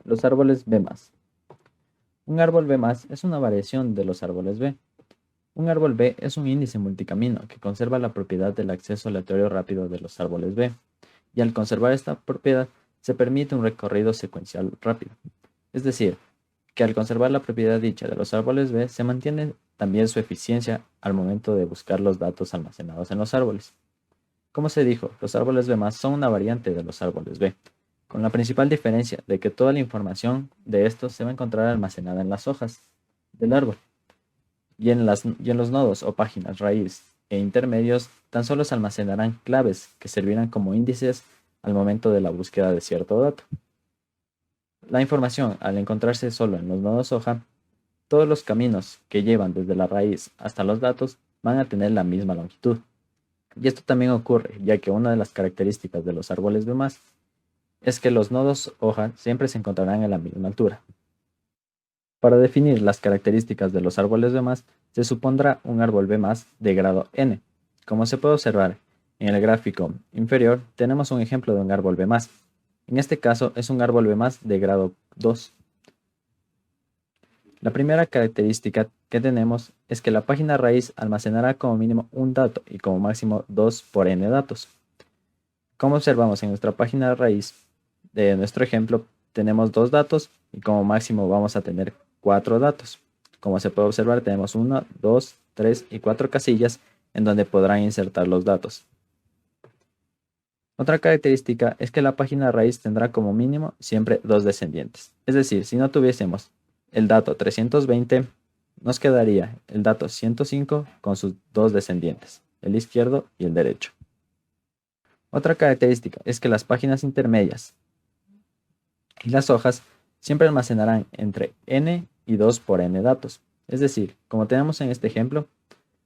Los árboles B+. Un árbol B+ es una variación de los árboles B. Un árbol B es un índice multicamino que conserva la propiedad del acceso aleatorio rápido de los árboles B, y al conservar esta propiedad se permite un recorrido secuencial rápido. Es decir, que al conservar la propiedad dicha de los árboles B, se mantiene también su eficiencia al momento de buscar los datos almacenados en los árboles. Como se dijo, los árboles B+ son una variante de los árboles B, con la principal diferencia de que toda la información de estos se va a encontrar almacenada en las hojas del árbol, y en los nodos o páginas raíz e intermedios tan solo se almacenarán claves que servirán como índices al momento de la búsqueda de cierto dato. La información, al encontrarse solo en los nodos hoja, todos los caminos que llevan desde la raíz hasta los datos van a tener la misma longitud. Y esto también ocurre, ya que una de las características de los árboles B+ es que los nodos hoja siempre se encontrarán a la misma altura. Para definir las características de los árboles B+, se supondrá un árbol B+ de grado n. Como se puede observar en el gráfico inferior, tenemos un ejemplo de un árbol B+. En este caso es un árbol B+ de grado 2. La primera característica que tenemos es que la página raíz almacenará como mínimo un dato y como máximo 2 por n datos. Como observamos en nuestra página raíz de nuestro ejemplo, tenemos 2 datos y como máximo vamos a tener 4 datos. Como se puede observar, tenemos 1, 2, 3 y 4 casillas en donde podrán insertar los datos. Otra característica es que la página raíz tendrá como mínimo siempre 2 descendientes. Es decir, si no tuviésemos el dato 320, nos quedaría el dato 105 con sus 2 descendientes, el izquierdo y el derecho. Otra característica es que las páginas intermedias y las hojas siempre almacenarán entre n y 2 por n datos. Es decir, como tenemos en este ejemplo,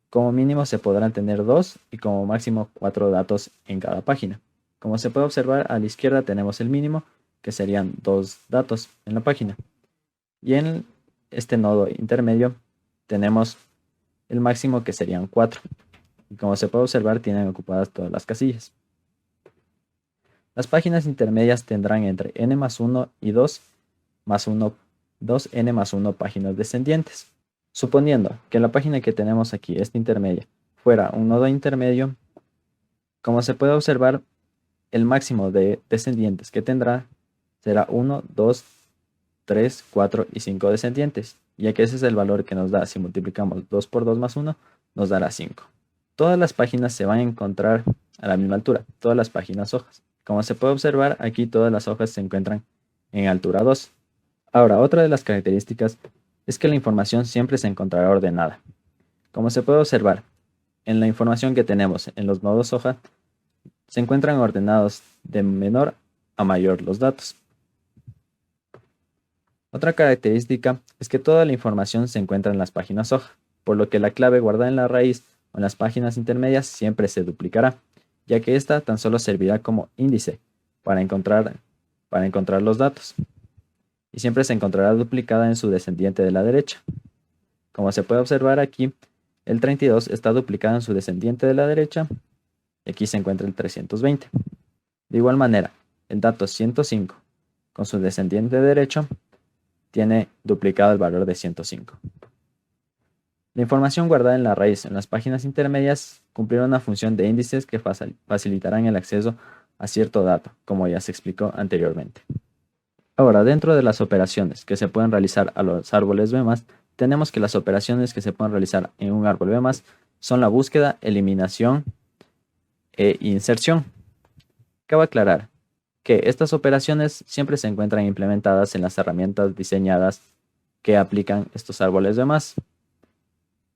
como mínimo se podrán tener 2 y como máximo 4 datos en cada página. Como se puede observar, a la izquierda tenemos el mínimo, que serían 2 datos en la página. Y en este nodo intermedio tenemos el máximo, que serían 4. Y como se puede observar, tienen ocupadas todas las casillas. Las páginas intermedias tendrán entre n más 1 y 2 más 1, 2n más 1 páginas descendientes. Suponiendo que la página que tenemos aquí, esta intermedia, fuera un nodo intermedio, como se puede observar, el máximo de descendientes que tendrá será 1, 2, 3, 4 y 5 descendientes, ya que ese es el valor que nos da. Si multiplicamos 2 por 2 más 1, nos dará 5. Todas las páginas se van a encontrar a la misma altura, todas las páginas hojas. Como se puede observar, aquí todas las hojas se encuentran en altura 2. Ahora, otra de las características es que la información siempre se encontrará ordenada. Como se puede observar, en la información que tenemos en los nodos hoja, se encuentran ordenados de menor a mayor los datos. Otra característica es que toda la información se encuentra en las páginas hoja, por lo que la clave guardada en la raíz o en las páginas intermedias siempre se duplicará, ya que ésta tan solo servirá como índice para encontrar los datos, y siempre se encontrará duplicada en su descendiente de la derecha. Como se puede observar aquí, el 32 está duplicado en su descendiente de la derecha, y aquí se encuentra el 320. De igual manera, el dato 105 con su descendiente derecho tiene duplicado el valor de 105. La información guardada en la raíz en las páginas intermedias cumplirá una función de índices que facilitarán el acceso a cierto dato, como ya se explicó anteriormente. Ahora, dentro de las operaciones que se pueden realizar a los árboles B+, tenemos que las operaciones que se pueden realizar en un árbol B+, son la búsqueda, eliminación e inserción. Cabe aclarar que estas operaciones siempre se encuentran implementadas en las herramientas diseñadas que aplican estos árboles B+.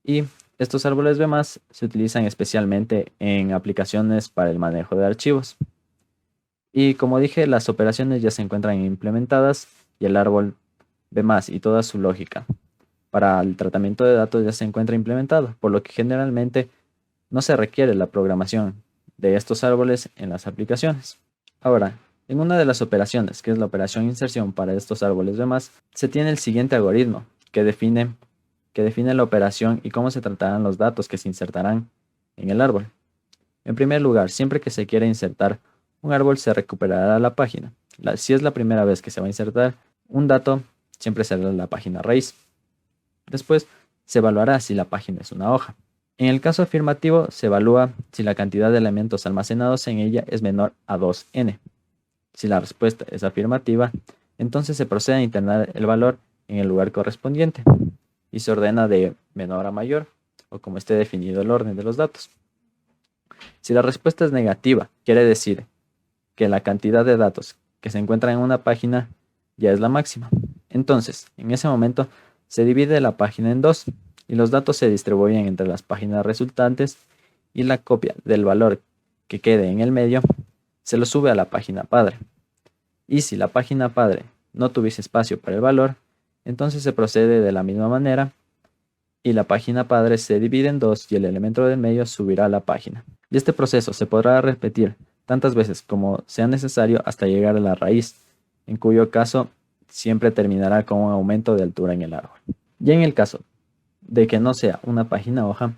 Y estos árboles B+, se utilizan especialmente en aplicaciones para el manejo de archivos. Y como dije, las operaciones ya se encuentran implementadas y el árbol B+ y toda su lógica para el tratamiento de datos ya se encuentra implementado, por lo que generalmente no se requiere la programación de estos árboles en las aplicaciones. Ahora, en una de las operaciones, que es la operación inserción para estos árboles B+, se tiene el siguiente algoritmo que define la operación y cómo se tratarán los datos que se insertarán en el árbol. En primer lugar, siempre que se quiera insertar un árbol, se recuperará la página. Si es la primera vez que se va a insertar, Un dato siempre será la página raíz. Después se evaluará si la página es una hoja. En el caso afirmativo se evalúa si la cantidad de elementos almacenados en ella es menor a 2n. Si la respuesta es afirmativa, entonces se procede a internar el valor en el lugar correspondiente y se ordena de menor a mayor o como esté definido el orden de los datos. Si la respuesta es negativa, quiere decir que la cantidad de datos que se encuentran en una página ya es la máxima. Entonces, en ese momento, se divide la página en dos y los datos se distribuyen entre las páginas resultantes y la copia del valor que quede en el medio se lo sube a la página padre. Y si la página padre no tuviese espacio para el valor, entonces se procede de la misma manera y la página padre se divide en dos y el elemento del medio subirá a la página. Y este proceso se podrá repetir tantas veces como sea necesario hasta llegar a la raíz, en cuyo caso siempre terminará con un aumento de altura en el árbol. Y en el caso de que no sea una página hoja,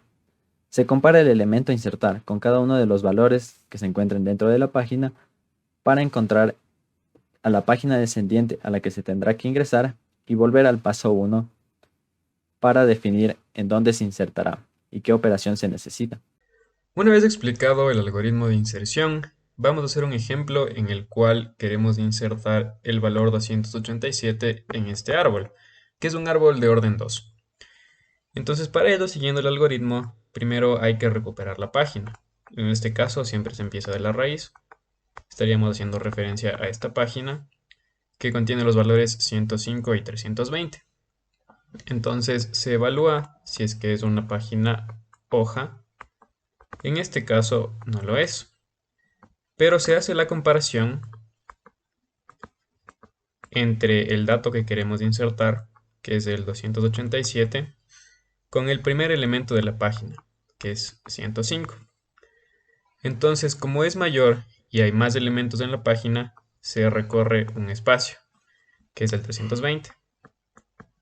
se compara el elemento a insertar con cada uno de los valores que se encuentren dentro de la página para encontrar a la página descendiente a la que se tendrá que ingresar y volver al paso 1 para definir en dónde se insertará y qué operación se necesita. Una vez explicado el algoritmo de inserción, vamos a hacer un ejemplo en el cual queremos insertar el valor 287 en este árbol, que es un árbol de orden 2. Entonces, para ello, siguiendo el algoritmo, primero hay que recuperar la página. En este caso, siempre se empieza de la raíz. Estaríamos haciendo referencia a esta página, que contiene los valores 105 y 320. Entonces, se evalúa si es que es una página hoja. En este caso, no lo es. Pero se hace la comparación entre el dato que queremos insertar, que es el 287, con el primer elemento de la página, que es 105. Entonces, como es mayor y hay más elementos en la página, se recorre un espacio, que es el 320.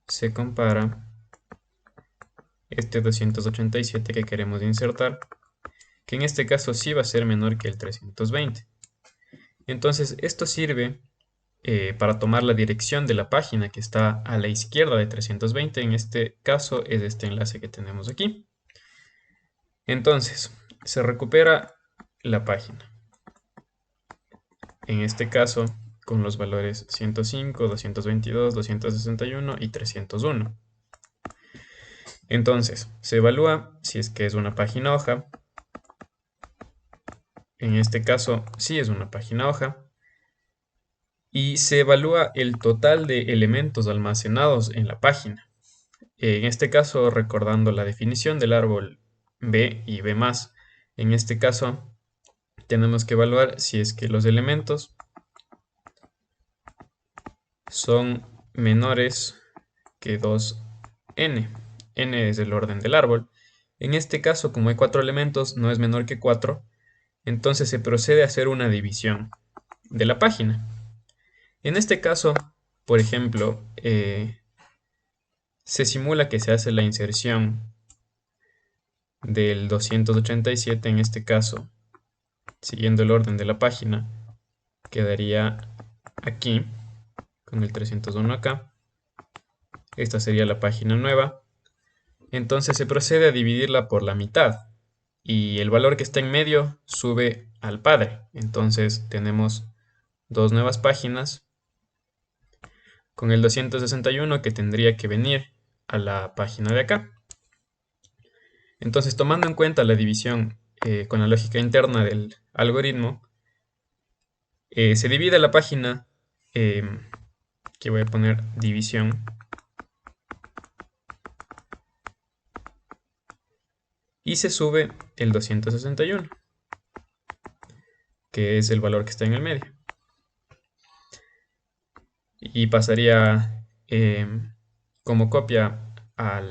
Se compara este 287 que queremos insertar, que en este caso sí va a ser menor que el 320. Entonces, esto sirve para tomar la dirección de la página que está a la izquierda de 320. En este caso es este enlace que tenemos aquí. Entonces, se recupera la página. En este caso, con los valores 105, 222, 261 y 301. Entonces, se evalúa si es que es una página hoja. En este caso, sí es una página hoja. Y se evalúa el total de elementos almacenados en la página. En este caso, recordando la definición del árbol B y B+, en este caso tenemos que evaluar si es que los elementos son menores que 2n. N es el orden del árbol. En este caso, como hay 4 elementos, no es menor que 4, entonces se procede a hacer una división de la página. En este caso, por ejemplo, se simula que se hace la inserción del 287, en este caso, siguiendo el orden de la página, quedaría aquí, con el 301 acá. Esta sería la página nueva. Entonces se procede a dividirla por la mitad y el valor que está en medio sube al padre. Entonces tenemos dos nuevas páginas con el 261 que tendría que venir a la página de acá. Entonces, tomando en cuenta la división con la lógica interna del algoritmo, se divide la página, que voy a poner división, y se sube el 261, que es el valor que está en el medio. Y pasaría como copia a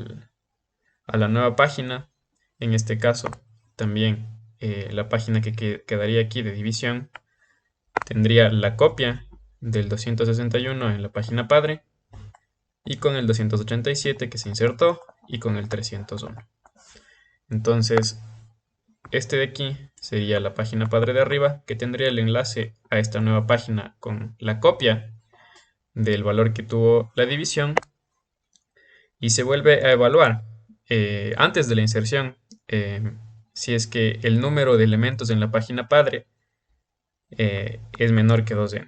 la nueva página. En este caso, también la página que quedaría aquí de división tendría la copia del 261 en la página padre y con el 287 que se insertó y con el 301. Entonces, este de aquí sería la página padre de arriba, que tendría el enlace a esta nueva página con la copia del valor que tuvo la división y se vuelve a evaluar antes de la inserción si es que el número de elementos en la página padre es menor que 2n.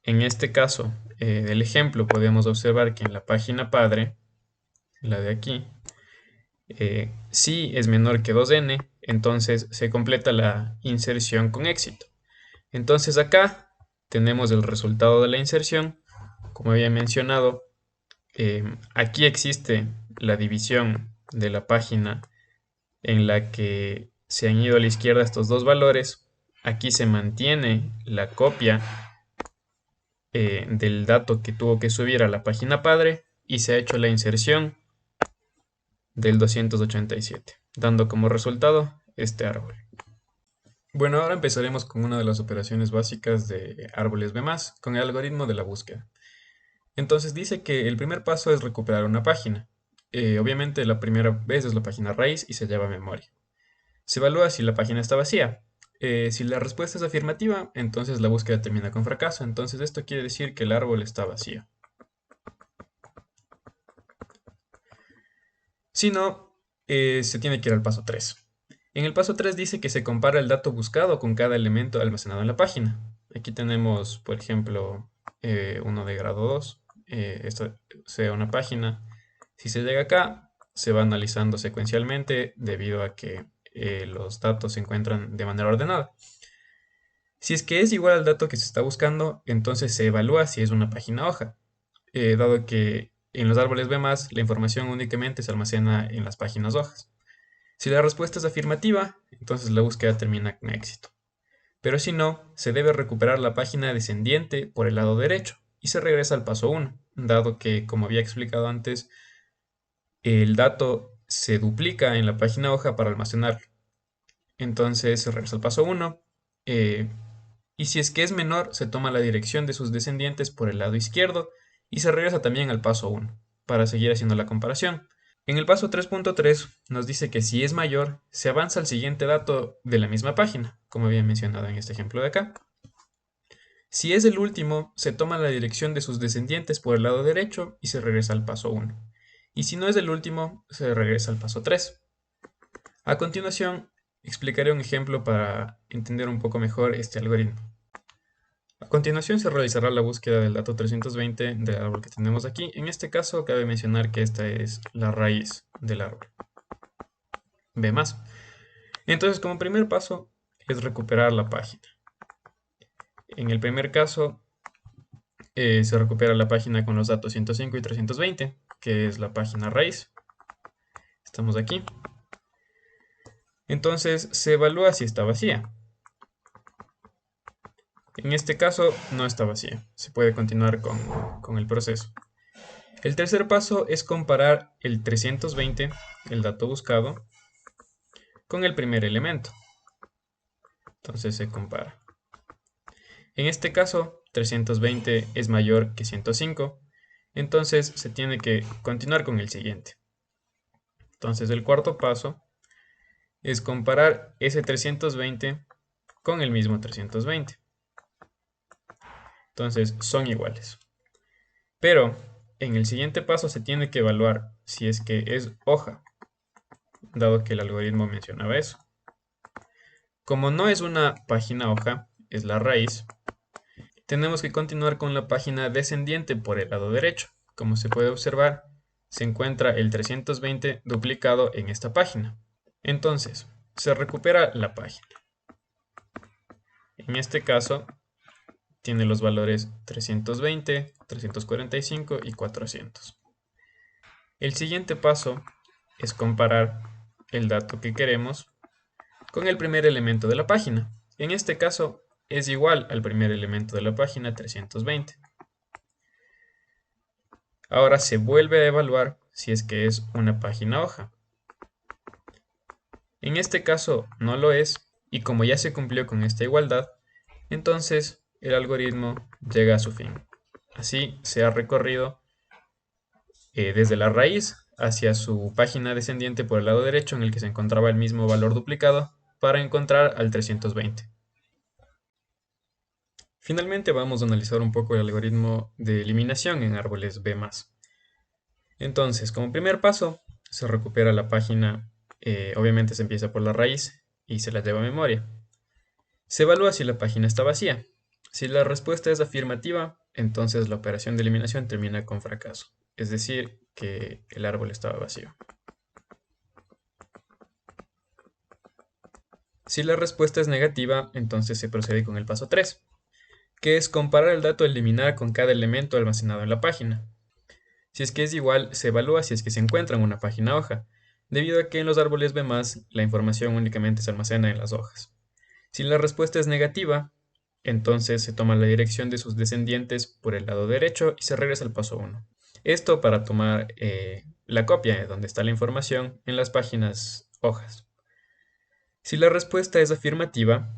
En este caso del ejemplo podemos observar que en la página padre, la de aquí, si es menor que 2n, entonces se completa la inserción con éxito. Entonces acá tenemos el resultado de la inserción. Como había mencionado, aquí existe la división de la página en la que se han ido a la izquierda estos dos valores. Aquí se mantiene la copia del dato que tuvo que subir a la página padre y se ha hecho la inserción del 287, dando como resultado este árbol. Bueno, ahora empezaremos con una de las operaciones básicas de árboles B+, con el algoritmo de la búsqueda. Entonces dice que el primer paso es recuperar una página. Obviamente la primera vez es la página raíz y se lleva a memoria. Se evalúa si la página está vacía. Si la respuesta es afirmativa, entonces la búsqueda termina con fracaso. Entonces esto quiere decir que el árbol está vacío. Si no, se tiene que ir al paso 3. En el paso 3 dice que se compara el dato buscado con cada elemento almacenado en la página. Aquí tenemos, por ejemplo, uno de grado 2. Esta sea una página. Si se llega acá, se va analizando secuencialmente debido a que los datos se encuentran de manera ordenada. Si es que es igual al dato que se está buscando, entonces se evalúa si es una página hoja, dado que en los árboles B+, la información únicamente se almacena en las páginas hojas. Si la respuesta es afirmativa, entonces la búsqueda termina con éxito. Pero si no, se debe recuperar la página descendiente por el lado derecho y se regresa al paso 1, dado que, como había explicado antes, el dato se duplica en la página hoja para almacenarlo. Entonces se regresa al paso 1 y si es que es menor, se toma la dirección de sus descendientes por el lado izquierdo y se regresa también al paso 1 para seguir haciendo la comparación. En el paso 3.3 nos dice que si es mayor, se avanza al siguiente dato de la misma página, como había mencionado en este ejemplo de acá. Si es el último, se toma la dirección de sus descendientes por el lado derecho y se regresa al paso 1. Y si no es el último, se regresa al paso 3. A continuación, explicaré un ejemplo para entender un poco mejor este algoritmo. A continuación se realizará la búsqueda del dato 320 del árbol que tenemos aquí. En este caso cabe mencionar que esta es la raíz del árbol. B+. Entonces, como primer paso es recuperar la página. En el primer caso se recupera la página con los datos 105 y 320, que es la página raíz. Estamos aquí. Entonces se evalúa si está vacía. En este caso no está vacía. Se puede continuar con el proceso. El tercer paso es comparar el 320, el dato buscado, con el primer elemento. Entonces se compara. En este caso, 320 es mayor que 105, entonces se tiene que continuar con el siguiente. Entonces el cuarto paso es comparar ese 320 con el mismo 320. Entonces son iguales. Pero en el siguiente paso se tiene que evaluar si es que es hoja, dado que el algoritmo mencionaba eso. Como no es una página hoja, es la raíz, tenemos que continuar con la página descendiente por el lado derecho. Como se puede observar, se encuentra el 320 duplicado en esta página. Entonces, se recupera la página. En este caso, tiene los valores 320, 345 y 400. El siguiente paso es comparar el dato que queremos con el primer elemento de la página. En este caso, es igual al primer elemento de la página, 320. Ahora se vuelve a evaluar si es que es una página hoja. En este caso no lo es, y como ya se cumplió con esta igualdad, entonces el algoritmo llega a su fin. Así se ha recorrido desde la raíz hacia su página descendiente por el lado derecho en el que se encontraba el mismo valor duplicado para encontrar al 320. Finalmente vamos a analizar un poco el algoritmo de eliminación en árboles B+. Entonces, como primer paso, se recupera la página, obviamente se empieza por la raíz y se la lleva a memoria. Se evalúa si la página está vacía. Si la respuesta es afirmativa, entonces la operación de eliminación termina con fracaso, es decir, que el árbol estaba vacío. Si la respuesta es negativa, entonces se procede con el paso 3, que es comparar el dato a eliminar con cada elemento almacenado en la página. Si es que es igual, se evalúa si es que se encuentra en una página hoja, debido a que en los árboles B+, la información únicamente se almacena en las hojas. Si la respuesta es negativa, entonces se toma la dirección de sus descendientes por el lado derecho y se regresa al paso 1. Esto para tomar la copia de donde está la información en las páginas hojas. Si la respuesta es afirmativa,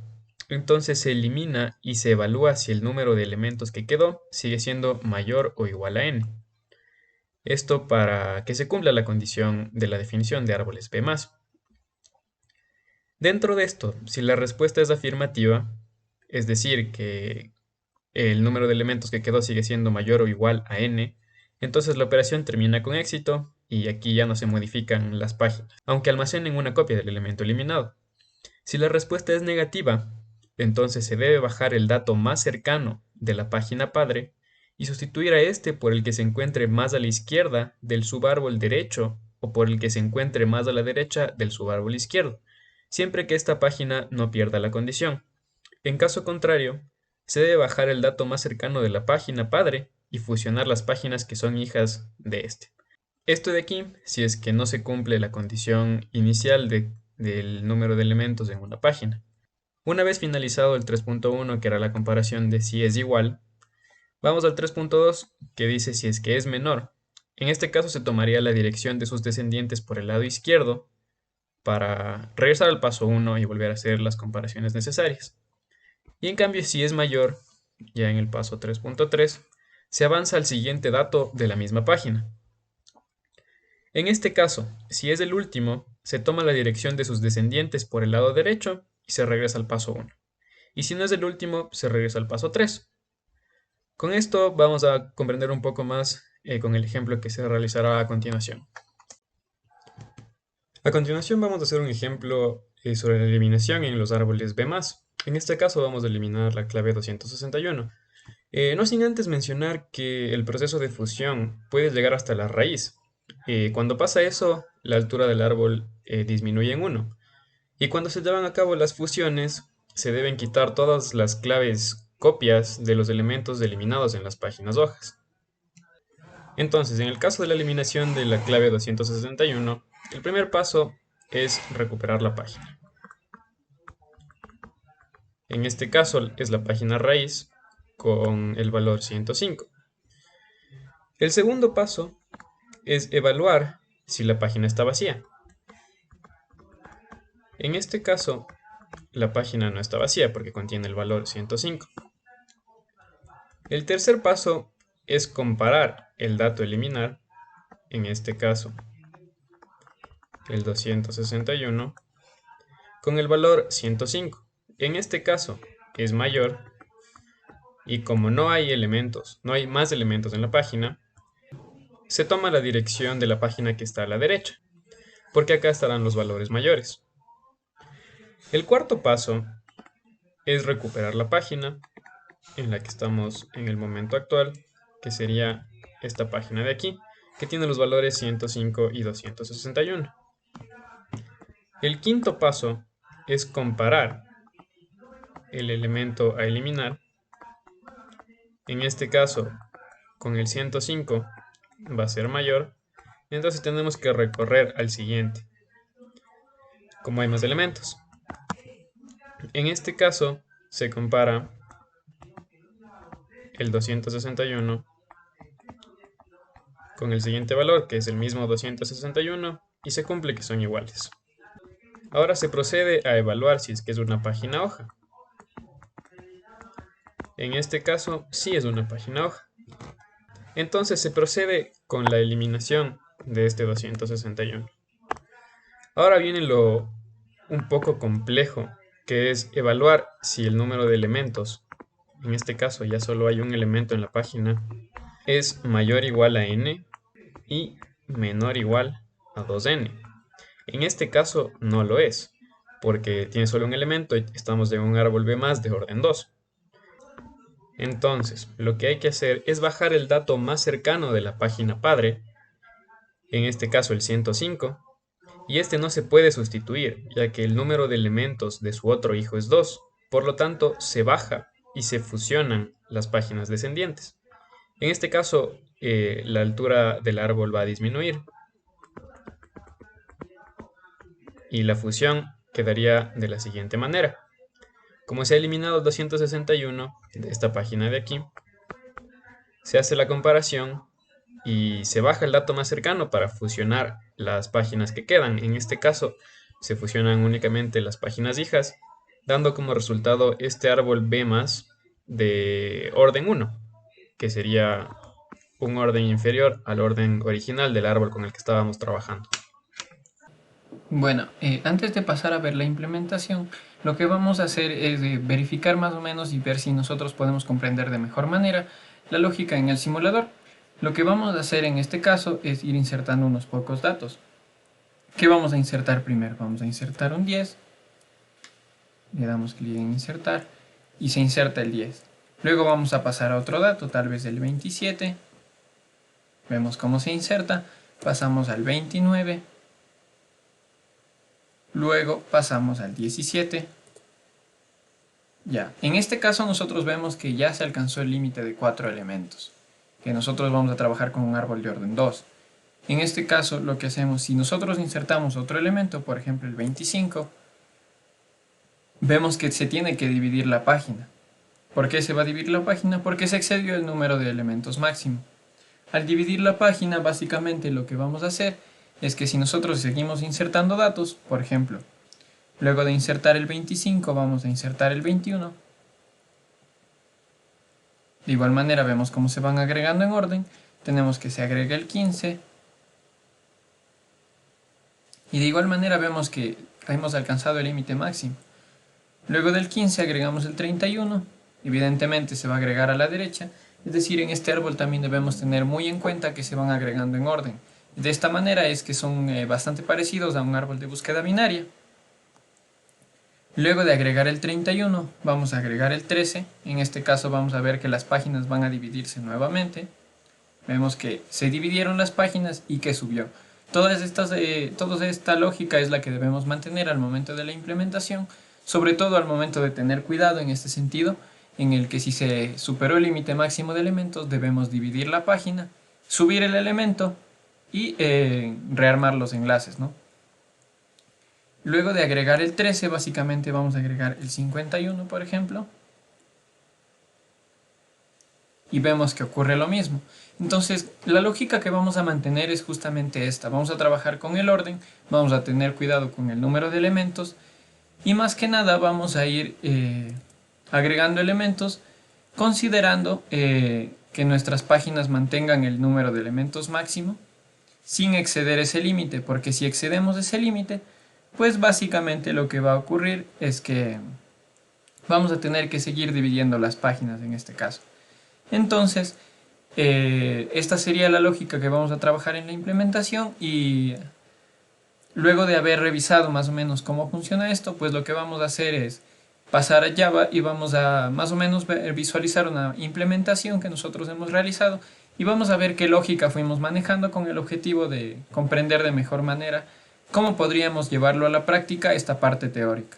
entonces se elimina y se evalúa si el número de elementos que quedó sigue siendo mayor o igual a n. Esto para que se cumpla la condición de la definición de árboles B+. Dentro de esto, si la respuesta es afirmativa, es decir, que el número de elementos que quedó sigue siendo mayor o igual a n, entonces la operación termina con éxito y aquí ya no se modifican las páginas, aunque almacenen una copia del elemento eliminado. Si la respuesta es negativa, entonces se debe bajar el dato más cercano de la página padre y sustituir a este por el que se encuentre más a la izquierda del subárbol derecho o por el que se encuentre más a la derecha del subárbol izquierdo, siempre que esta página no pierda la condición. En caso contrario, se debe bajar el dato más cercano de la página padre y fusionar las páginas que son hijas de este. Esto de aquí, si es que no se cumple la condición inicial del número de elementos en una página. Una vez finalizado el 3.1, que era la comparación de si es igual, vamos al 3.2, que dice si es que es menor. En este caso se tomaría la dirección de sus descendientes por el lado izquierdo para regresar al paso 1 y volver a hacer las comparaciones necesarias. Y en cambio, si es mayor, ya en el paso 3.3, se avanza al siguiente dato de la misma página. En este caso, si es el último, se toma la dirección de sus descendientes por el lado derecho y se regresa al paso 1. Y si no es el último, se regresa al paso 3. Con esto vamos a comprender un poco más con el ejemplo que se realizará a continuación. A continuación vamos a hacer un ejemplo sobre la eliminación en los árboles B+. En este caso vamos a eliminar la clave 261. No sin antes mencionar que el proceso de fusión puede llegar hasta la raíz. Cuando pasa eso, la altura del árbol disminuye en 1. Y cuando se llevan a cabo las fusiones, se deben quitar todas las claves copias de los elementos eliminados en las páginas hojas. Entonces, en el caso de la eliminación de la clave 261, el primer paso es recuperar la página. En este caso es la página raíz con el valor 105. El segundo paso es evaluar si la página está vacía. En este caso, la página no está vacía porque contiene el valor 105. El tercer paso es comparar el dato a eliminar, en este caso el 261, con el valor 105. En este caso es mayor y como no hay más elementos en la página, se toma la dirección de la página que está a la derecha, porque acá estarán los valores mayores. El cuarto paso es recuperar la página en la que estamos en el momento actual, que sería esta página de aquí, que tiene los valores 105 y 261. El quinto paso es comparar el elemento a eliminar. En este caso, con el 105 va a ser mayor, entonces tenemos que recorrer al siguiente, como hay más elementos. En este caso, se compara el 261 con el siguiente valor, que es el mismo 261, y se cumple que son iguales. Ahora se procede a evaluar si es que es una página hoja. En este caso, sí es una página hoja. Entonces se procede con la eliminación de este 261. Ahora viene lo un poco complejo, que es evaluar si el número de elementos en este caso ya solo hay un elemento en la página, es mayor o igual a n y menor o igual a 2n. En este caso no lo es, porque tiene solo un elemento y estamos en un árbol B más de orden 2. Entonces, lo que hay que hacer es bajar el dato más cercano de la página padre, en este caso el 105, y este no se puede sustituir, ya que el número de elementos de su otro hijo es 2. Por lo tanto, se baja y se fusionan las páginas descendientes. En este caso, la altura del árbol va a disminuir y la fusión quedaría de la siguiente manera. Como se ha eliminado el 261 de esta página de aquí, se hace la comparación y se baja el dato más cercano para fusionar las páginas que quedan. En este caso, se fusionan únicamente las páginas hijas, dando como resultado este árbol B más de orden 1, que sería un orden inferior al orden original del árbol con el que estábamos trabajando. Bueno, antes de pasar a ver la implementación, lo que vamos a hacer es verificar más o menos y ver si nosotros podemos comprender de mejor manera la lógica en el simulador. Lo que vamos a hacer en este caso es ir insertando unos pocos datos. ¿Qué vamos a insertar primero? Vamos a insertar un 10, le damos clic en insertar y se inserta el 10. Luego vamos a pasar a otro dato, tal vez el 27, vemos cómo se inserta, pasamos al 29, luego pasamos al 17. Ya, en este caso nosotros vemos que ya se alcanzó el límite de 4 elementos, que nosotros vamos a trabajar con un árbol de orden 2. En este caso lo que hacemos, si nosotros insertamos otro elemento, por ejemplo el 25, vemos que se tiene que dividir la página. ¿Por qué se va a dividir la página? Porque se excedió el número de elementos máximo. Al dividir la página, básicamente lo que vamos a hacer es que si nosotros seguimos insertando datos, por ejemplo, luego de insertar el 25 vamos a insertar el 21. De igual manera vemos cómo se van agregando en orden. Tenemos que se agrega el 15. Y de igual manera vemos que hemos alcanzado el límite máximo. Luego del 15 agregamos el 31. Evidentemente se va a agregar a la derecha. Es decir, en este árbol también debemos tener muy en cuenta que se van agregando en orden. De esta manera es que son bastante parecidos a un árbol de búsqueda binaria. Luego de agregar el 31, vamos a agregar el 13. En este caso vamos a ver que las páginas van a dividirse nuevamente. Vemos que se dividieron las páginas y que subió. Toda esta lógica es la que debemos mantener al momento de la implementación, sobre todo al momento de tener cuidado en este sentido, en el que si se superó el límite máximo de elementos debemos dividir la página, subir el elemento y rearmar los enlaces, ¿no? Luego de agregar el 13, básicamente vamos a agregar el 51, por ejemplo. Y vemos que ocurre lo mismo. Entonces, la lógica que vamos a mantener es justamente esta. Vamos a trabajar con el orden, vamos a tener cuidado con el número de elementos y más que nada vamos a ir agregando elementos considerando que nuestras páginas mantengan el número de elementos máximo sin exceder ese límite, porque si excedemos ese límite, pues básicamente lo que va a ocurrir es que vamos a tener que seguir dividiendo las páginas en este caso. Entonces, esta sería la lógica que vamos a trabajar en la implementación y luego de haber revisado más o menos cómo funciona esto, pues lo que vamos a hacer es pasar a Java y vamos a más o menos visualizar una implementación que nosotros hemos realizado y vamos a ver qué lógica fuimos manejando con el objetivo de comprender de mejor manera cómo podríamos llevarlo a la práctica esta parte teórica.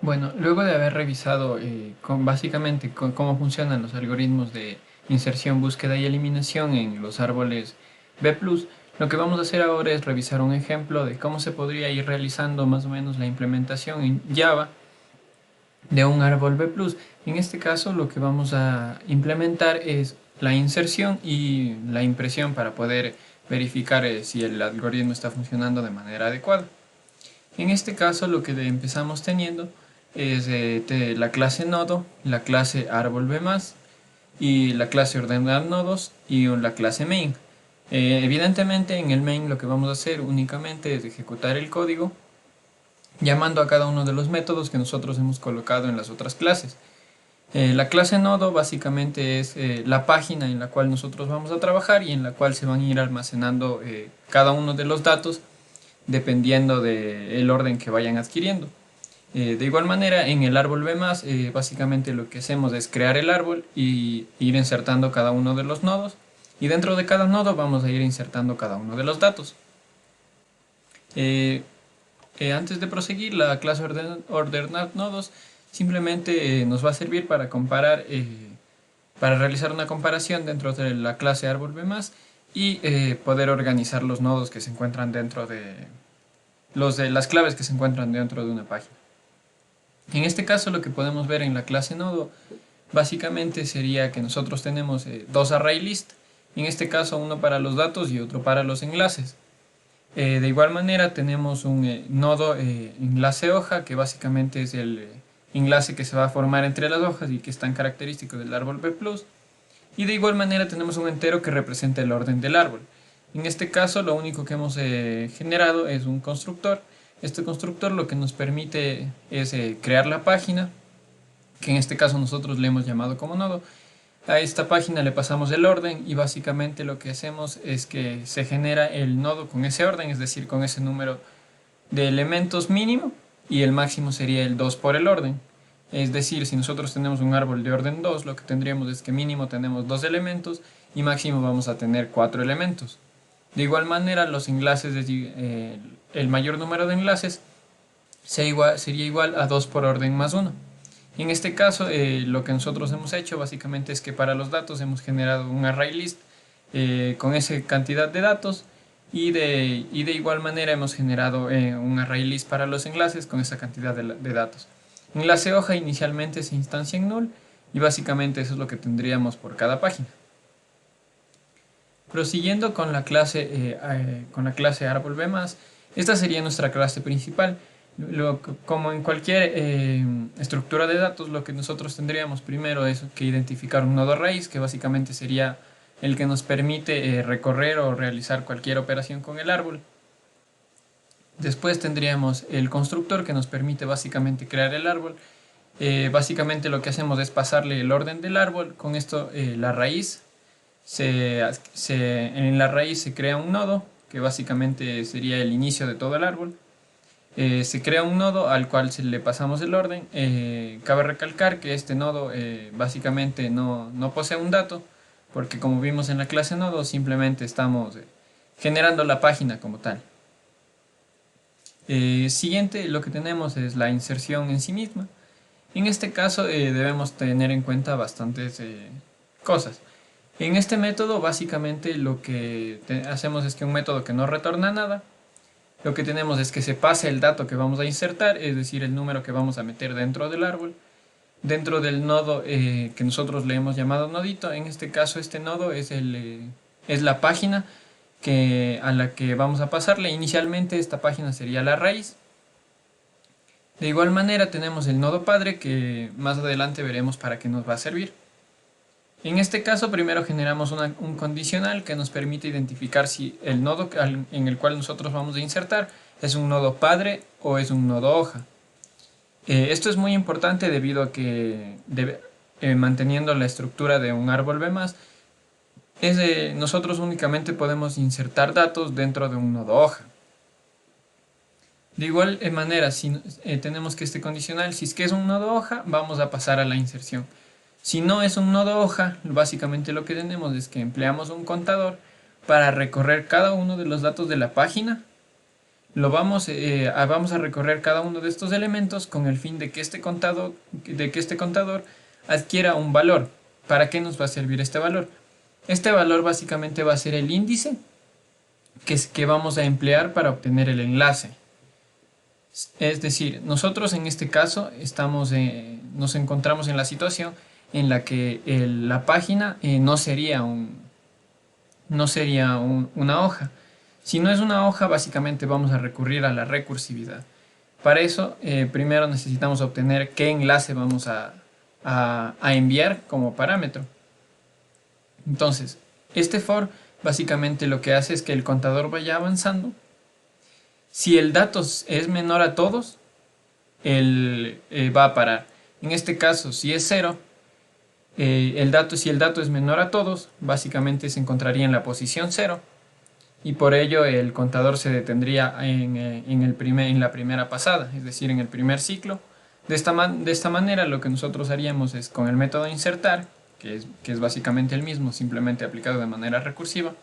Bueno, luego de haber revisado básicamente cómo funcionan los algoritmos de inserción, búsqueda y eliminación en los árboles B+, lo que vamos a hacer ahora es revisar un ejemplo de cómo se podría ir realizando más o menos la implementación en Java de un árbol B+. En este caso lo que vamos a implementar es la inserción y la impresión para poder verificar si el algoritmo está funcionando de manera adecuada. En este caso lo que empezamos teniendo es la clase nodo, la clase árbol B+, y la clase ordenar nodos y la clase main. Evidentemente en el main lo que vamos a hacer únicamente es ejecutar el código llamando a cada uno de los métodos que nosotros hemos colocado en las otras clases. La clase nodo básicamente es la página en la cual nosotros vamos a trabajar y en la cual se van a ir almacenando cada uno de los datos dependiendo del orden que vayan adquiriendo. De igual manera, en el árbol B+, básicamente lo que hacemos es crear el árbol y ir insertando cada uno de los nodos, y dentro de cada nodo vamos a ir insertando cada uno de los datos. Antes de proseguir, la clase ordenNodos simplemente nos va a servir para comparar, para realizar una comparación dentro de la clase árbol B+, y poder organizar los nodos que se encuentran dentro de las claves que se encuentran dentro de una página. En este caso, lo que podemos ver en la clase nodo básicamente sería que nosotros tenemos dos ArrayList, en este caso uno para los datos y otro para los enlaces. De igual manera tenemos un nodo enlace hoja, que básicamente es el enlace que se va a formar entre las hojas y que es tan característico del árbol B+. Y de igual manera tenemos un entero que representa el orden del árbol. En este caso lo único que hemos generado es un constructor. Este constructor lo que nos permite es crear la página, que en este caso nosotros le hemos llamado como nodo. A esta página le pasamos el orden y básicamente lo que hacemos es que se genera el nodo con ese orden, es decir, con ese número de elementos mínimo, y el máximo sería el 2 por el orden. Es decir, si nosotros tenemos un árbol de orden 2, lo que tendríamos es que mínimo tenemos 2 elementos y máximo vamos a tener 4 elementos. De igual manera, los enlaces, el mayor número de enlaces sería igual a 2 por orden más 1. En este caso, lo que nosotros hemos hecho básicamente es que para los datos hemos generado un ArrayList con esa cantidad de datos, y de igual manera hemos generado un ArrayList para los enlaces con esa cantidad de datos. Enlace hoja inicialmente se instancia en null y básicamente eso es lo que tendríamos por cada página. Prosiguiendo con la clase árbol B+, esta sería nuestra clase principal. Como en cualquier estructura de datos, lo que nosotros tendríamos primero es que identificar un nodo raíz, que básicamente sería el que nos permite recorrer o realizar cualquier operación con el árbol. Después tendríamos el constructor, que nos permite básicamente crear el árbol. Básicamente lo que hacemos es pasarle el orden del árbol. Con esto la raíz, en la raíz se crea un nodo, que básicamente sería el inicio de todo el árbol. Se crea un nodo al cual se le pasamos el orden. Cabe recalcar que este nodo básicamente no posee un dato, porque como vimos en la clase nodo, simplemente estamos generando la página como tal. Siguiente, lo que tenemos es la inserción en sí misma. En este caso debemos tener en cuenta bastantes cosas. En este método básicamente lo que hacemos es que un método que no retorna nada, lo que tenemos es que se pase el dato que vamos a insertar, es decir, el número que vamos a meter dentro del árbol, dentro del nodo que nosotros le hemos llamado nodito. En este caso este nodo es la página a la que vamos a pasarle. Inicialmente esta página sería la raíz. De igual manera tenemos el nodo padre, que más adelante veremos para qué nos va a servir. En este caso primero generamos un condicional que nos permite identificar si el nodo en el cual nosotros vamos a insertar es un nodo padre o es un nodo hoja. Esto es muy importante debido a que manteniendo la estructura de un árbol B+, nosotros únicamente podemos insertar datos dentro de un nodo hoja. De igual manera, si tenemos que este condicional, si es que es un nodo hoja, vamos a pasar a la inserción. Si no es un nodo hoja, básicamente lo que tenemos es que empleamos un contador para recorrer cada uno de los datos de la página. Vamos a recorrer cada uno de estos elementos con el fin de que este contador adquiera un valor. ¿Para qué nos va a servir este valor? Este valor básicamente va a ser el índice que vamos a emplear para obtener el enlace. Es decir, nosotros en este caso nos encontramos en la situación en la que la página no sería una hoja. Si no es una hoja, básicamente vamos a recurrir a la recursividad. Para eso, primero necesitamos obtener qué enlace vamos a enviar como parámetro. Entonces, este for básicamente lo que hace es que el contador vaya avanzando. Si el dato es menor a todos, él va a parar. En este caso, si es 0, Si el dato es menor a todos, básicamente se encontraría en la posición 0 y por ello el contador se detendría en la primera pasada, es decir, en el primer ciclo. De esta manera lo que nosotros haríamos es con el método insertar, que es básicamente el mismo, simplemente aplicado de manera recursiva,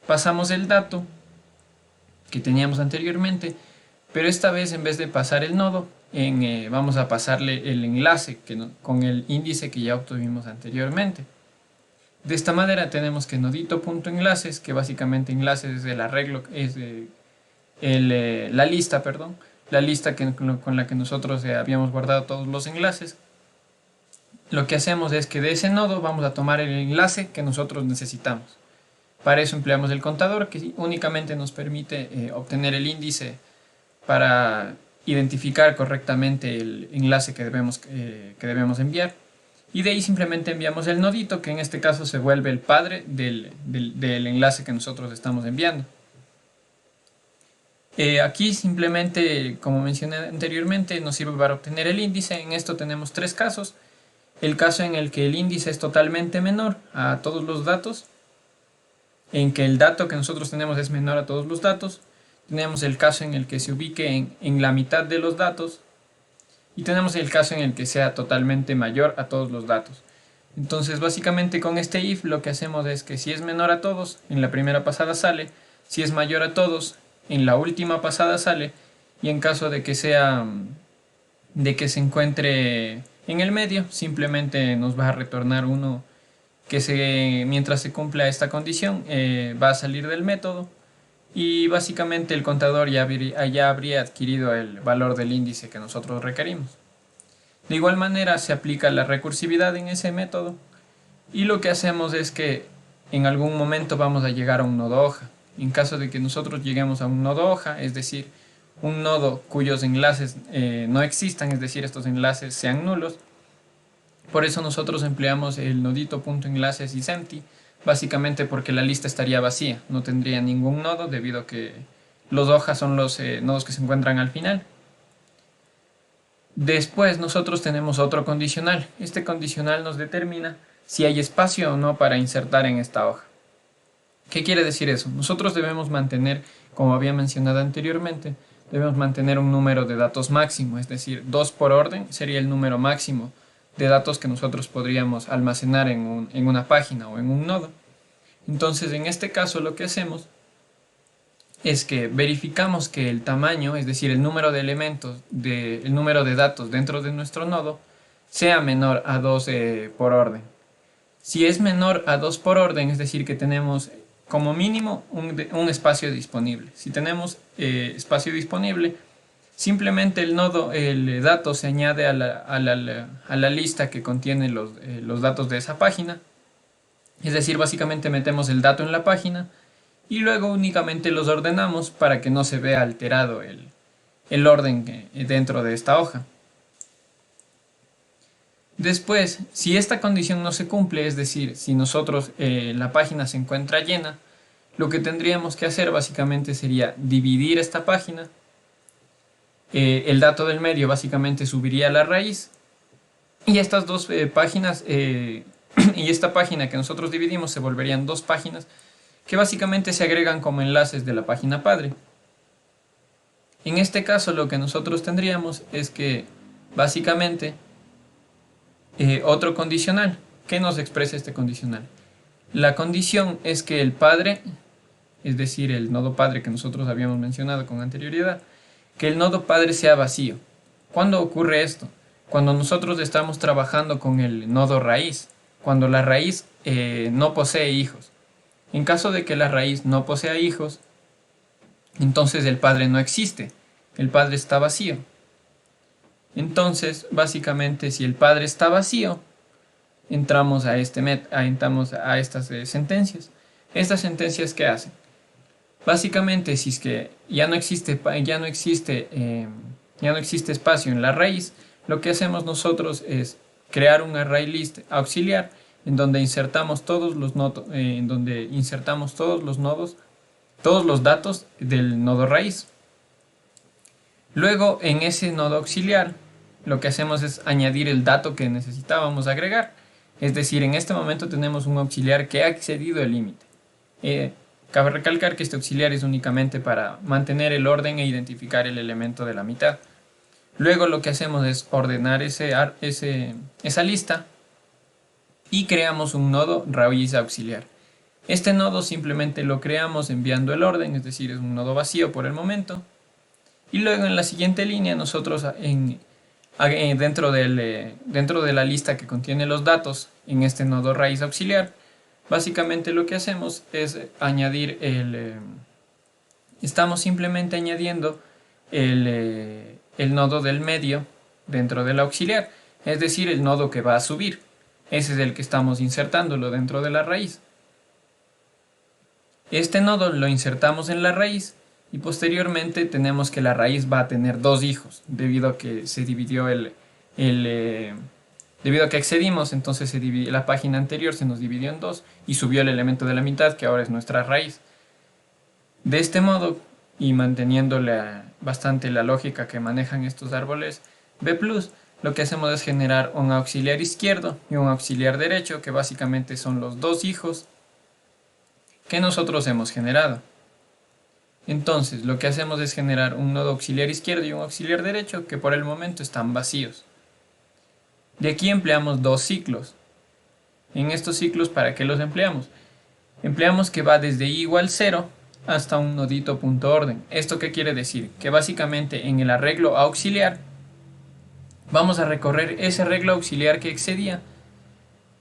pasamos el dato que teníamos anteriormente, pero esta vez en vez de pasar el nodo, vamos a pasarle el enlace con el índice que ya obtuvimos anteriormente. De esta manera tenemos que nodito.enlaces, que básicamente enlaces es el arreglo, es la lista, perdón, la lista con la que nosotros habíamos guardado todos los enlaces. Lo que hacemos es que de ese nodo vamos a tomar el enlace que nosotros necesitamos. Para eso empleamos el contador, que únicamente nos permite obtener el índice para identificar correctamente el enlace que debemos enviar. Y de ahí simplemente enviamos el nodito, que en este caso se vuelve el padre del enlace que nosotros estamos enviando. Aquí simplemente, como mencioné anteriormente, nos sirve para obtener el índice. En esto tenemos tres casos. El caso en el que el índice es totalmente menor a todos los datos, en que el dato que nosotros tenemos es menor a todos los datos. Tenemos el caso en el que se ubique en la mitad de los datos. Y tenemos el caso en el que sea totalmente mayor a todos los datos. Entonces básicamente con este if lo que hacemos es que si es menor a todos, en la primera pasada sale. Si es mayor a todos, en la última pasada sale. Y en caso de que se encuentre en el medio, simplemente nos va a retornar uno que mientras se cumpla esta condición va a salir del método. Y básicamente el contador ya habría adquirido el valor del índice que nosotros requerimos. De igual manera se aplica la recursividad en ese método y lo que hacemos es que en algún momento vamos a llegar a un nodo hoja. En caso de que nosotros lleguemos a un nodo hoja, es decir, un nodo cuyos enlaces no existan, es decir, estos enlaces sean nulos, por eso nosotros empleamos el nodito.enlaces is empty, básicamente porque la lista estaría vacía, no tendría ningún nodo debido a que los hojas son los nodos que se encuentran al final. Después nosotros tenemos otro condicional. Este condicional nos determina si hay espacio o no para insertar en esta hoja. ¿Qué quiere decir eso? Nosotros debemos mantener, como había mencionado anteriormente, debemos mantener un número de datos máximo, es decir, 2 por orden sería el número máximo de datos que nosotros podríamos almacenar en una página o en un nodo. Entonces en este caso lo que hacemos es que verificamos que el tamaño, es decir, el número de elementos, el número de datos dentro de nuestro nodo sea menor a 2 por orden. Si es menor a 2 por orden, es decir, que tenemos como mínimo un espacio disponible. Si tenemos espacio disponible, simplemente el dato se añade a la lista que contiene los datos de esa página. Es decir, básicamente metemos el dato en la página y luego únicamente los ordenamos para que no se vea alterado el orden dentro de esta hoja. Después, si esta condición no se cumple, es decir, si nosotros la página se encuentra llena, lo que tendríamos que hacer básicamente sería dividir esta página. El dato del medio básicamente subiría a la raíz y estas dos páginas y esta página que nosotros dividimos se volverían dos páginas que básicamente se agregan como enlaces de la página padre. En este caso lo que nosotros tendríamos es que básicamente otro condicional. ¿Qué nos expresa este condicional? La condición es que el padre, es decir, el nodo padre que nosotros habíamos mencionado con anterioridad, que el nodo padre sea vacío. ¿Cuándo ocurre esto? Cuando nosotros estamos trabajando con el nodo raíz, cuando la raíz no posee hijos. En caso de que la raíz no posea hijos, entonces el padre no existe, el padre está vacío. Entonces, básicamente, si el padre está vacío, entramos a estas sentencias. ¿Estas sentencias qué hacen? Básicamente, si es que ya no existe espacio en la raíz, lo que hacemos nosotros es crear un array list auxiliar en donde insertamos todos los datos del nodo raíz. Luego, en ese nodo auxiliar, lo que hacemos es añadir el dato que necesitábamos agregar. Es decir, en este momento tenemos un auxiliar que ha excedido el límite. Cabe recalcar que este auxiliar es únicamente para mantener el orden e identificar el elemento de la mitad. Luego lo que hacemos es ordenar esa lista y creamos un nodo raíz auxiliar. Este nodo simplemente lo creamos enviando el orden, es decir, es un nodo vacío por el momento. Y luego en la siguiente línea nosotros dentro de la lista que contiene los datos en este nodo raíz auxiliar, básicamente lo que hacemos es añadir estamos simplemente añadiendo el nodo del medio dentro del auxiliar, es decir, el nodo que va a subir. Ese es el que estamos insertándolo dentro de la raíz. Este nodo lo insertamos en la raíz y posteriormente tenemos que la raíz va a tener dos hijos, debido a que se dividió debido a que excedimos, entonces la página anterior se nos dividió en dos y subió el elemento de la mitad, que ahora es nuestra raíz. De este modo, y manteniendo bastante la lógica que manejan estos árboles B+, lo que hacemos es generar un auxiliar izquierdo y un auxiliar derecho, que básicamente son los dos hijos que nosotros hemos generado. Entonces, lo que hacemos es generar un nodo auxiliar izquierdo y un auxiliar derecho que por el momento están vacíos. De aquí empleamos dos ciclos. En estos ciclos, ¿para qué los empleamos? Empleamos que va desde i igual 0 hasta un nodito punto orden. ¿Esto qué quiere decir? Que básicamente en el arreglo auxiliar vamos a recorrer ese arreglo auxiliar que excedía.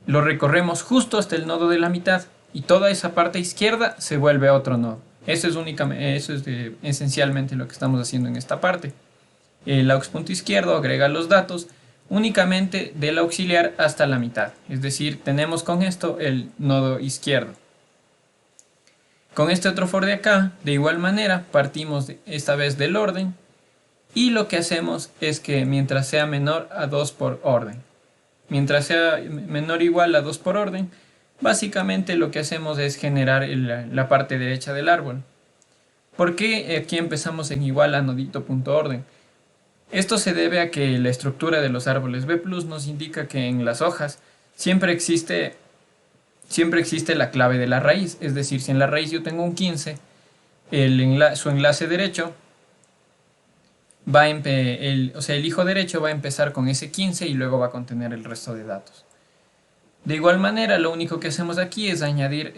Lo recorremos justo hasta el nodo de la mitad y toda esa parte izquierda se vuelve otro nodo. Eso es esencialmente lo que estamos haciendo en esta parte. El aux punto izquierdo agrega los datos únicamente del auxiliar hasta la mitad. Es decir, tenemos con esto el nodo izquierdo. Con este otro for de acá, de igual manera, partimos esta vez del orden y lo que hacemos es que mientras sea menor a 2 por orden, mientras sea menor o igual a 2 por orden, básicamente lo que hacemos es generar la parte derecha del árbol. ¿Por qué aquí empezamos en igual a nodito.orden? Esto se debe a que la estructura de los árboles B+ nos indica que en las hojas siempre existe la clave de la raíz. Es decir, si en la raíz yo tengo un 15, su enlace derecho el hijo derecho va a empezar con ese 15 y luego va a contener el resto de datos. De igual manera, lo único que hacemos aquí es añadir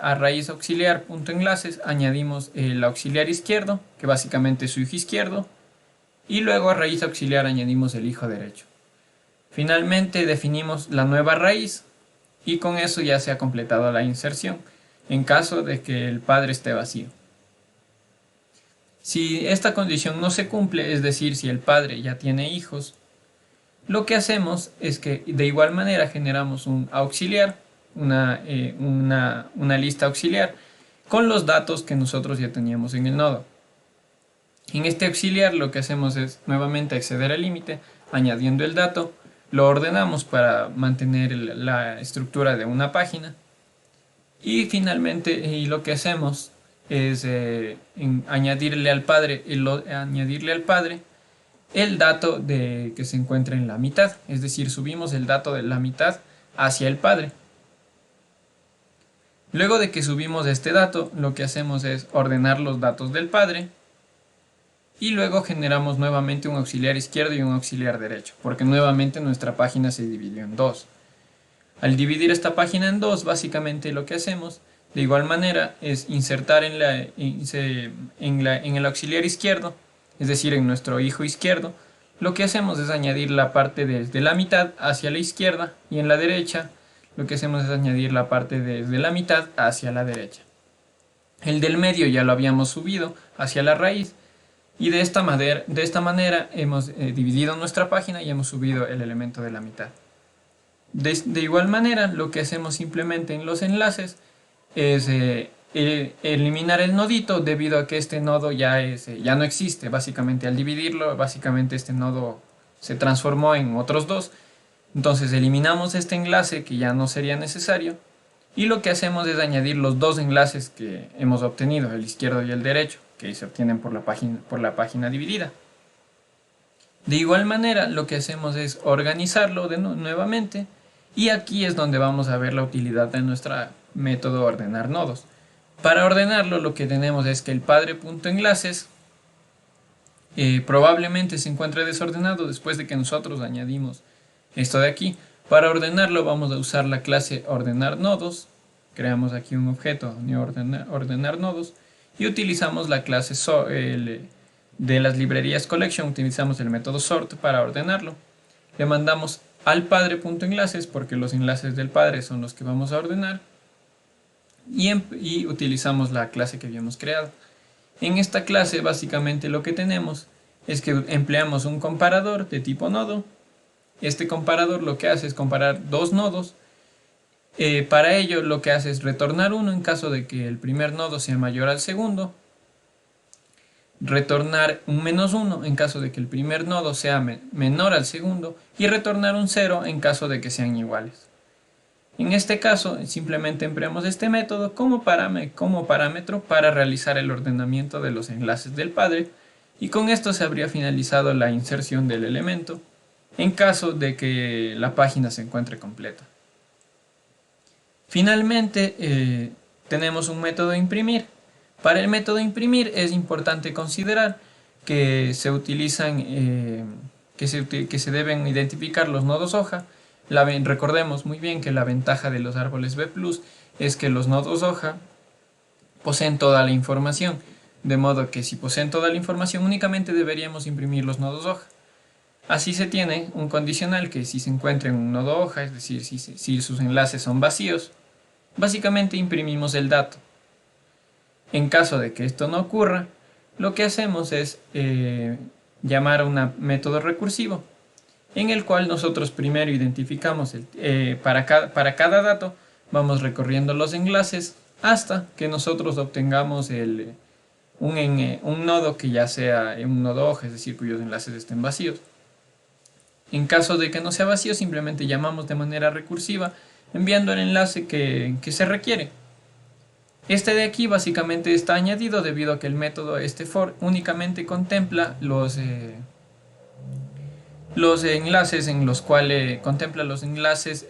a raíz auxiliar punto enlaces, añadimos el auxiliar izquierdo, que básicamente es su hijo izquierdo, y luego a raíz auxiliar añadimos el hijo derecho. Finalmente definimos la nueva raíz y con eso ya se ha completado la inserción, en caso de que el padre esté vacío. Si esta condición no se cumple, es decir, si el padre ya tiene hijos, lo que hacemos es que de igual manera generamos un auxiliar, una lista auxiliar, con los datos que nosotros ya teníamos en el nodo. En este auxiliar lo que hacemos es nuevamente acceder al límite, añadiendo el dato, lo ordenamos para mantener la estructura de una página y finalmente lo que hacemos es añadirle al padre el dato que se encuentra en la mitad, es decir, subimos el dato de la mitad hacia el padre. Luego de que subimos este dato, lo que hacemos es ordenar los datos del padre y luego generamos nuevamente un auxiliar izquierdo y un auxiliar derecho, porque nuevamente nuestra página se dividió en dos. Al dividir esta página en dos, básicamente lo que hacemos de igual manera es insertar en el auxiliar izquierdo, es decir, en nuestro hijo izquierdo, lo que hacemos es añadir la parte desde la mitad hacia la izquierda y en la derecha lo que hacemos es añadir la parte desde la mitad hacia la derecha. El del medio ya lo habíamos subido hacia la raíz y de esta manera hemos dividido nuestra página y hemos subido el elemento de la mitad. De igual manera, lo que hacemos simplemente en los enlaces es eliminar el nodito debido a que este nodo ya no existe. Básicamente al dividirlo, este nodo se transformó en otros dos. Entonces eliminamos este enlace que ya no sería necesario y lo que hacemos es añadir los dos enlaces que hemos obtenido, el izquierdo y el derecho, que se obtienen por la página dividida. De igual manera, lo que hacemos es organizarlo nuevamente Y aquí es donde vamos a ver la utilidad de nuestro método ordenar nodos. Para ordenarlo, lo que tenemos es que el padre.enlaces probablemente se encuentre desordenado después de que nosotros añadimos esto de aquí. Para ordenarlo vamos a usar la clase ordenar nodos. Creamos aquí un objeto ordenar nodos y utilizamos la clase de las librerías collection. Utilizamos el método sort para ordenarlo. Le mandamos al padre.enlaces porque los enlaces del padre son los que vamos a ordenar y utilizamos la clase que habíamos creado. En esta clase básicamente lo que tenemos es que empleamos un comparador de tipo nodo. Este comparador lo que hace es comparar dos nodos. Para ello lo que hace es retornar 1 en caso de que el primer nodo sea mayor al segundo, retornar un -1 en caso de que el primer nodo sea menor al segundo y retornar un 0 en caso de que sean iguales. En este caso simplemente empleamos este método como parámetro para realizar el ordenamiento de los enlaces del padre, y con esto se habría finalizado la inserción del elemento en caso de que la página se encuentre completa. Finalmente tenemos un método imprimir. Para el método imprimir es importante considerar que se deben identificar los nodos hoja. Recordemos muy bien que la ventaja de los árboles B+ es que los nodos hoja poseen toda la información, de modo que si poseen toda la información únicamente deberíamos imprimir los nodos hoja. Así se tiene un condicional que si se encuentra en un nodo hoja, es decir, si sus enlaces son vacíos, básicamente imprimimos el dato. En caso de que esto no ocurra, lo que hacemos es llamar a un método recursivo, en el cual nosotros primero identificamos para cada dato, vamos recorriendo los enlaces hasta que nosotros obtengamos un nodo que ya sea un nodo hoja, es decir, cuyos enlaces estén vacíos. En caso de que no sea vacío, simplemente llamamos de manera recursiva enviando el enlace que se requiere. Este de aquí básicamente está añadido debido a que el método for únicamente contempla los enlaces en los cuales contempla los enlaces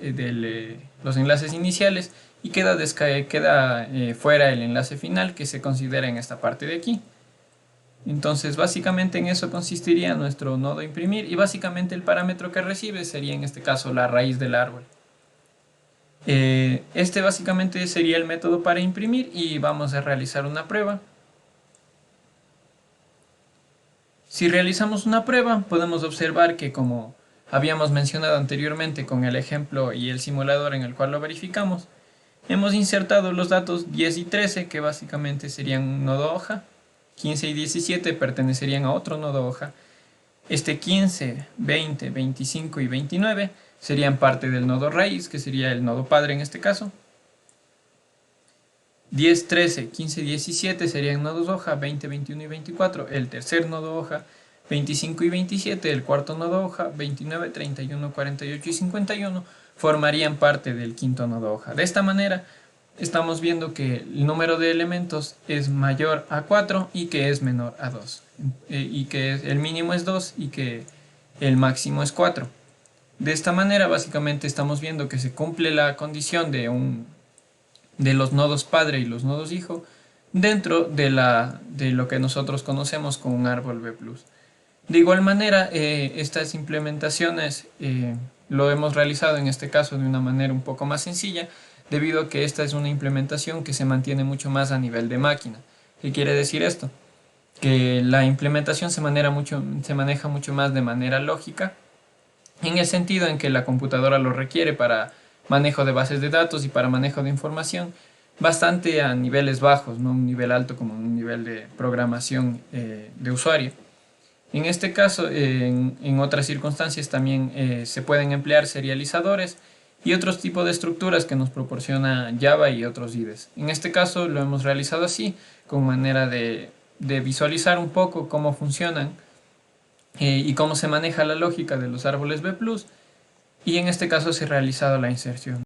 los enlaces iniciales y queda fuera el enlace final que se considera en esta parte de aquí. Entonces básicamente en eso consistiría nuestro nodo imprimir, y básicamente el parámetro que recibe sería en este caso la raíz del árbol. Este básicamente sería el método para imprimir, y vamos a realizar una prueba. Si realizamos una prueba, podemos observar que, como habíamos mencionado anteriormente con el ejemplo y el simulador en el cual lo verificamos, hemos insertado los datos 10 y 13, que básicamente serían un nodo hoja. 15 y 17 pertenecerían a otro nodo hoja. 15, 20, 25 y 29 serían parte del nodo raíz, que sería el nodo padre en este caso. 10, 13, 15 y 17 serían nodos hoja. 20, 21 y 24 el tercer nodo hoja. 25 y 27 el cuarto nodo hoja. 29, 31, 48 y 51 formarían parte del quinto nodo hoja. De esta manera estamos viendo que el número de elementos es mayor a 4 y que es menor a 2, y que el mínimo es 2 y que el máximo es 4. De esta manera básicamente estamos viendo que se cumple la condición de los nodos padre y los nodos hijo dentro de lo que nosotros conocemos como un árbol B+. De igual manera, estas implementaciones lo hemos realizado en este caso de una manera un poco más sencilla, debido a que esta es una implementación que se mantiene mucho más a nivel de máquina. ¿Qué quiere decir esto? Que la implementación se maneja mucho más de manera lógica, en el sentido en que la computadora lo requiere para manejo de bases de datos y para manejo de información, bastante a niveles bajos, no un nivel alto como un nivel de programación de usuario. En este caso, en otras circunstancias también se pueden emplear serializadores y otros tipos de estructuras que nos proporciona Java y otros IDEs. En este caso lo hemos realizado así, con manera de visualizar un poco cómo funcionan y cómo se maneja la lógica de los árboles B+, y en este caso se ha realizado la inserción.